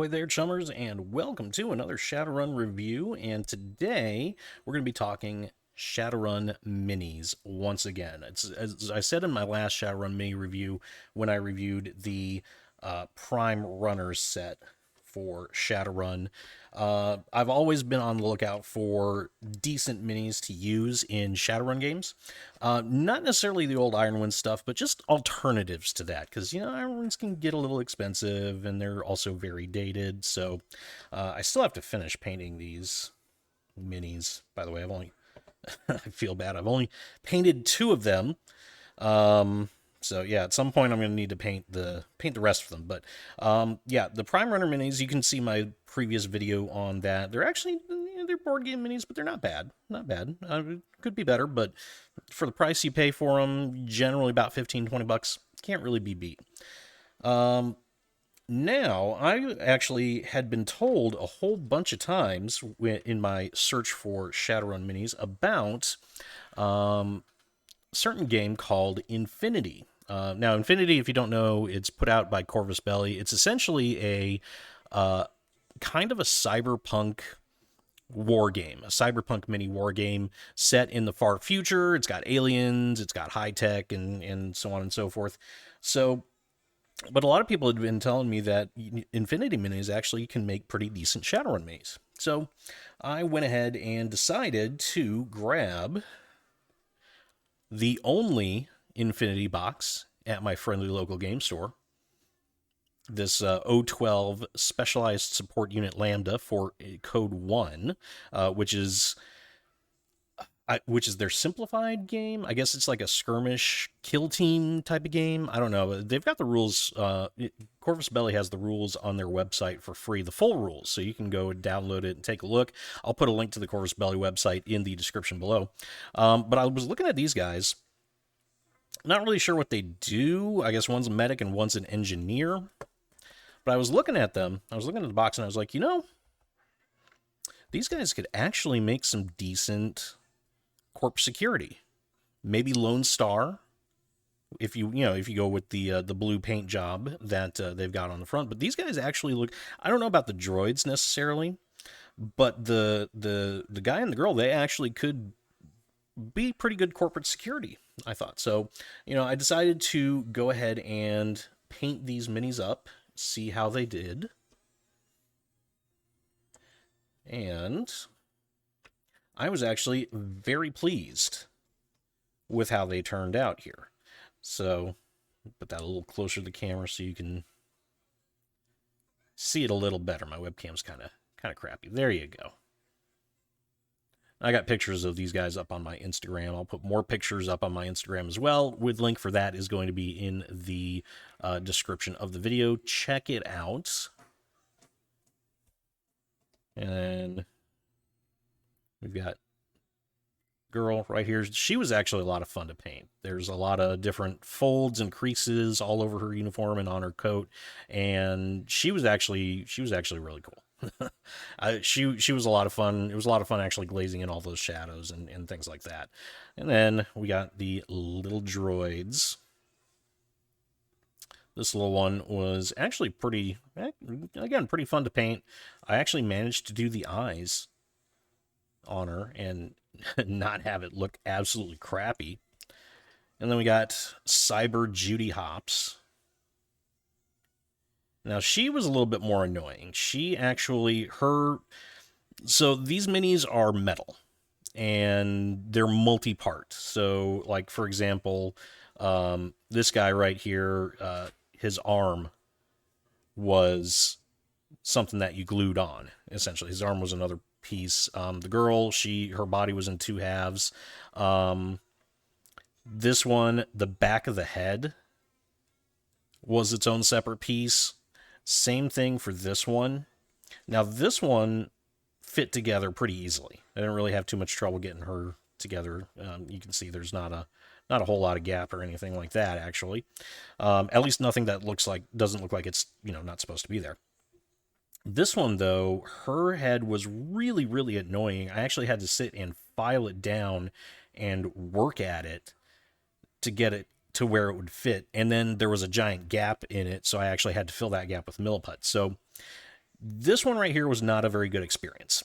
Ahoy there, chummers, and welcome to another Shadowrun review. And today we're going to be talking Shadowrun minis once again. It's as I said in my last Shadowrun mini review when I reviewed the Prime Runners set for Shadowrun. I've always been on the lookout for decent minis to use in Shadowrun games. Not necessarily the old Ironwind stuff, but just alternatives to that. Because, Ironwinds can get a little expensive, and they're also very dated. So I still have to finish painting these minis. By the way, I feel bad. I've only painted two of them. So yeah, at some point I'm going to need to paint the rest of them. But yeah, the Prime Runner minis, you can see my previous video on that. They're actually they're board game minis, but they're not bad. Not bad. Could be better, but for the price you pay for them, generally about 15-20 bucks, can't really be beat. Now, I actually had been told a whole bunch of times in my search for Shadowrun minis about certain game called Infinity. Now, Infinity, if you don't know, it's put out by Corvus Belli. It's essentially a kind of a cyberpunk war game, a cyberpunk mini war game set in the far future. It's got aliens, it's got high tech, and so on and so forth. So, but a lot of people had been telling me that Infinity minis actually can make pretty decent Shadowrun minis. So I went ahead and decided to grab the only Infinity box at my friendly local game store. This 012 Specialized Support Unit Lambda for Code 1, which is their simplified game. I guess it's like a skirmish kill team type of game. I don't know. They've got the rules. Corvus Belli has the rules on their website for free, the full rules, so you can go and download it and take a look. I'll put a link to the Corvus Belli website in the description below. But I was looking at these guys. Not really sure what they do. I guess one's a medic and one's an engineer. But I was looking at them. I was looking at the box and I was like, these guys could actually make some decent corp security. Maybe Lone Star, if you go with the blue paint job that they've got on the front. But these guys actually look. I don't know about the droids necessarily, but the guy and the girl, they actually could be pretty good corporate security, I thought. So, I decided to go ahead and paint these minis up, see how they did. And I was actually very pleased with how they turned out here. So, put that a little closer to the camera so you can see it a little better. My webcam's kind of crappy. There you go. I got pictures of these guys up on my Instagram. I'll put more pictures up on my Instagram as well. With link for that is going to be in the description of the video. Check it out. And we've got girl right here. She was actually a lot of fun to paint. There's a lot of different folds and creases all over her uniform and on her coat, and she was actually really cool. She was a lot of fun. It was a lot of fun actually glazing in all those shadows and things like that. And then we got the little droids. This little one was actually pretty fun to paint. I actually managed to do the eyes on her and not have it look absolutely crappy. And then we got Cyber Judy Hops. Now, she was a little bit more annoying. So these minis are metal, and they're multi-part. So, like, for example, this guy right here, his arm was something that you glued on, essentially. His arm was another piece. The girl, her body was in two halves. This one, the back of the head was its own separate piece. Same thing for this one. Now, this one fit together pretty easily. I didn't really have too much trouble getting her together. You can see there's not a whole lot of gap or anything like that, actually. At least nothing that doesn't look like it's, not supposed to be there. This one, though, her head was really, really annoying. I actually had to sit and file it down and work at it to get it to where it would fit. And then there was a giant gap in it, so I actually had to fill that gap with milliput. So This one right here was not a very good experience.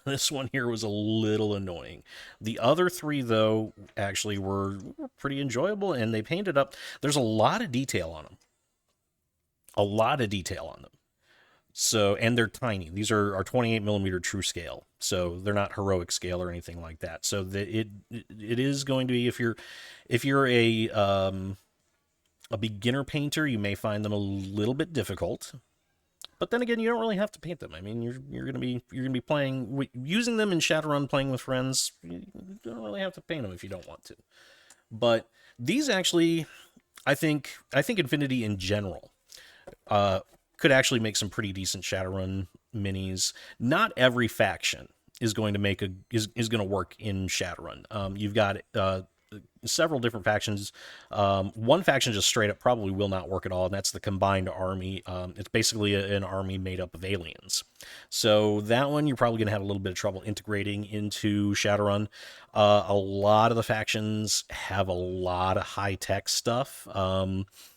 This one here was a little annoying. The other three, though, actually were pretty enjoyable, and they painted up. There's a lot of detail on them. A lot of detail on them. So, and they're tiny. These are 28 millimeter true scale, so they're not heroic scale or anything like that. So it is going to be, if you're a beginner painter, you may find them a little bit difficult. But then again, you don't really have to paint them. I mean, you're gonna be playing using them in Shadowrun, playing with friends. You don't really have to paint them if you don't want to. But these actually, I think Infinity in general could actually make some pretty decent Shadowrun minis. Not every faction is going to is going to work in Shadowrun. You've got several different factions. One faction just straight up probably will not work at all, and that's the combined army. It's basically an army made up of aliens. So that one you're probably going to have a little bit of trouble integrating into Shadowrun. A lot of the factions have a lot of high-tech stuff.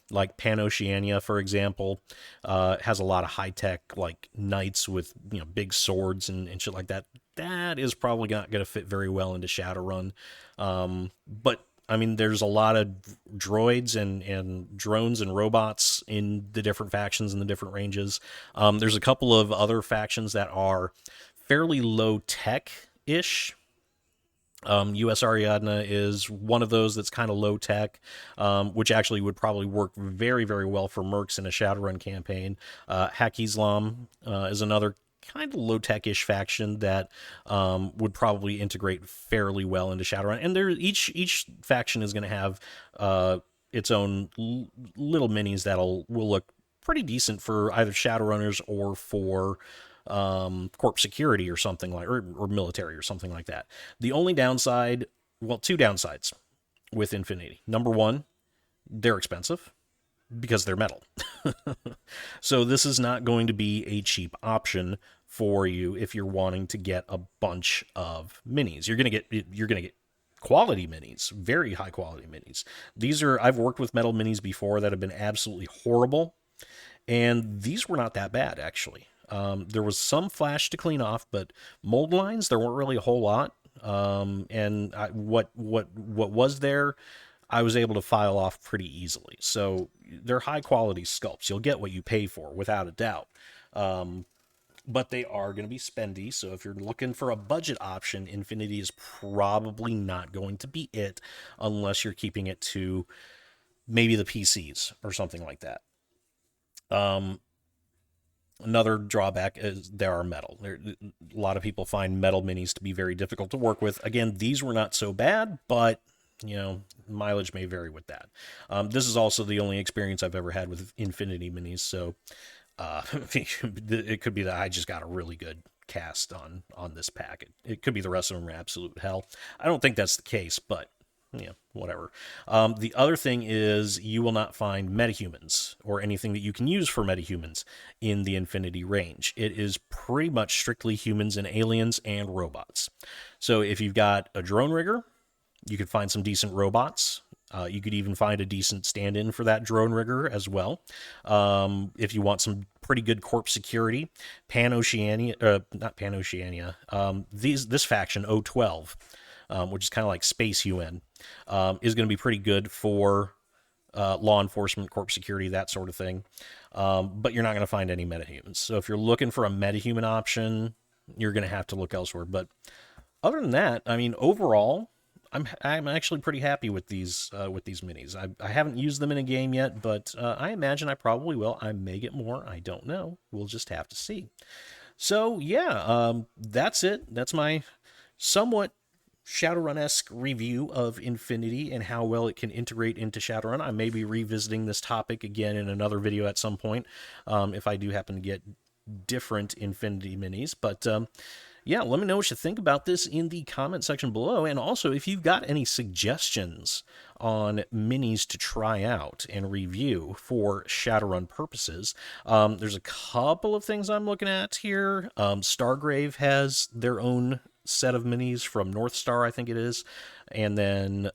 Like Pan-Oceania, for example, has a lot of high-tech, like, knights with, big swords and shit like that. That is probably not going to fit very well into Shadowrun. But, I mean, there's a lot of droids and drones and robots in the different factions and the different ranges. There's a couple of other factions that are fairly low-tech-ish. US Ariadna is one of those that's kind of low tech, which actually would probably work very, very well for mercs in a Shadowrun campaign. Hak Islam is another kind of low tech-ish faction that would probably integrate fairly well into Shadowrun. And each faction is going to have its own little minis will look pretty decent for either Shadowrunners or for corp security or something like, or military or something like that. The only downside, well, two downsides with Infinity. Number one, they're expensive because they're metal. So this is not going to be a cheap option for you if you're wanting to get a bunch of minis. You're going to get quality minis, very high quality minis. I've worked with metal minis before that have been absolutely horrible, and these were not that bad actually. There was some flash to clean off, but mold lines, there weren't really a whole lot. What was there, I was able to file off pretty easily. So they're high quality sculpts. You'll get what you pay for, without a doubt. But they are going to be spendy. So if you're looking for a budget option, Infinity is probably not going to be it, unless you're keeping it to maybe the PCs or something like that. Another drawback is they are metal. A lot of people find metal minis to be very difficult to work with. Again, these were not so bad, but, mileage may vary with that. This is also the only experience I've ever had with Infinity minis, so it could be that I just got a really good cast on this pack. It could be the rest of them are absolute hell. I don't think that's the case, but whatever. The other thing is you will not find metahumans or anything that you can use for metahumans in the Infinity range. It is pretty much strictly humans and aliens and robots. So if you've got a drone rigger, you could find some decent robots. You could even find a decent stand-in for that drone rigger as well. If you want some pretty good corp security, not Pan-Oceania, this faction, O12, which is kind of like Space UN, is going to be pretty good for law enforcement, corp security, that sort of thing. But you're not going to find any metahumans. So if you're looking for a metahuman option, you're going to have to look elsewhere. But other than that, I mean, overall, I'm actually pretty happy with these minis. I haven't used them in a game yet, but I imagine I probably will. I may get more. I don't know. We'll just have to see. So yeah, that's it. That's my somewhat Shadowrun-esque review of Infinity and how well it can integrate into Shadowrun. I may be revisiting this topic again in another video at some point, if I do happen to get different Infinity minis. But yeah, let me know what you think about this in the comment section below. And also, if you've got any suggestions on minis to try out and review for Shadowrun purposes, there's a couple of things I'm looking at here. Stargrave has their own set of minis from North Star, I think it is. And then,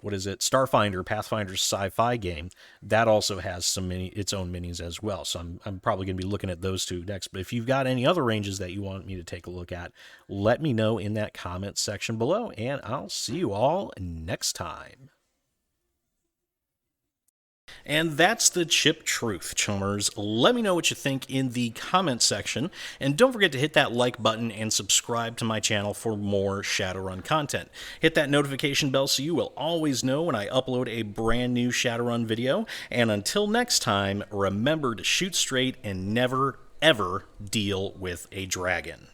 what is it, Starfinder, Pathfinder's sci-fi game, that also has its own minis as well. So I'm probably going to be looking at those two next. But if you've got any other ranges that you want me to take a look at, let me know in that comment section below, and I'll see you all next time. And that's the chip truth, chummers. Let me know what you think in the comment section, and don't forget to hit that like button and subscribe to my channel for more Shadowrun content. Hit that notification bell so you will always know when I upload a brand new Shadowrun video, and until next time, remember to shoot straight and never, ever deal with a dragon.